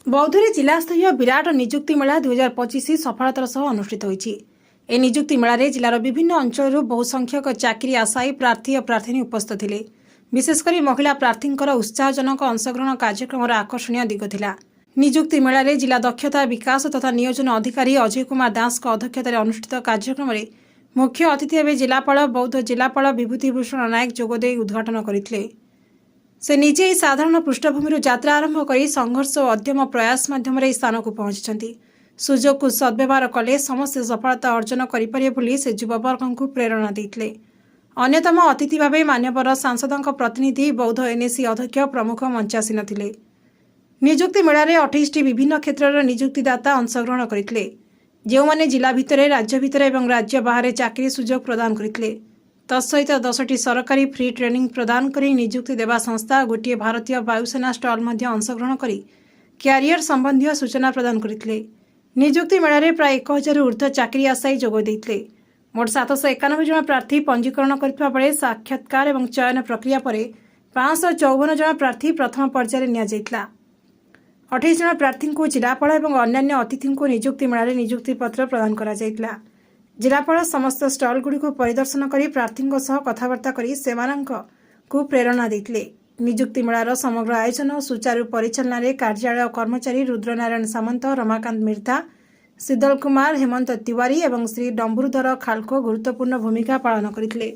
बौद्धरे जिलास्तरीय विराट निजुक्ति मेला 2025 सफलतार सह अनुष्ठित होइछि। ए निजुक्ति मेलारे जिलार विभिन्न अंचलरू बहु संख्यक चाकरी आशायी प्रार्थी और प्रार्थी उपस्थित थिले। विशेषकर महिला प्रार्थींकर उत्साहजनक अंशग्रहण कार्यक्रम आकर्षणीय दिग थिला। निजुक्ति मेलारे जिला दक्षता विकास तथा नियोजन अधिकारी अजय कुमार दास अध्यक्षतार अनुष्ठित कार्यक्रम मुख्य अतिथि भाव जिलापाल बौद्ध जिलापाल विभूतिभूषण नायक जोगदे उद्घाटन करथिले। से निजे ही साधारण पृष्ठभूमि यात्रा आरंभ कर संघर्ष और अध्यम प्रयास माध्यम स्थान को पहुंची सुजोग को सद्व्यवहार कले समस्त सफलता अर्जन करें से युववर्ग को प्रेरणा देते। अन्यतम अतिथि भाव मान्यवर सांसदों प्रतिनिधि बौद्ध एनएसी अध्यक्ष प्रमुख मंचासीन थे। निजुक्ति मेलारे 28टी विभिन्न क्षेत्र निजुक्तिदाता अंशग्रहण करते, जो माने जिला भितर राज्य भितर एवं राज्य बाहर चाकरी सुजोग प्रदान करते। तत्सहित 10टी सरकारी फ्री ट्रेनिंग प्रदान कर निजुक्ति देवा संस्था गोटे भारतीय वायुसेना स्टल अंशग्रहण कर क्यारियर संबंधी सूचना प्रदान करते। निजुक्ति मेलारे प्राय 1000 ऊर्ध्व चाकरी आशायी जोगदेते। मोट 791 जन प्रार्थी पंजीकरण करथिबा बेले साक्षात्कार और चयन प्रक्रिया पर 554 जन प्रार्थी प्रथम पर्यायर नियाଯାଇଥିଲା। 28 जन प्रार्थी को जिलापाल और अन्य अतिथि को निजुक्ति मेलारे निजुक्ति पत्र प्रदान करा जायतिला। जिलापाल समस्त स्टल गुड़ी को परिदर्शन कर प्रार्थी कथबार्ता कर प्रेरणा देते। निजुक्ति मेलार समग्र आयोजन और सुचारू परिचालन कार्यालय कर्मचारी रुद्रनारायण सामंत, रमाकांत मिर्धा, शीतल कुमार, हेमंत तिवारी और श्री डम्बरुधर खालको गुरुत्वपूर्ण भूमिका पालन करते।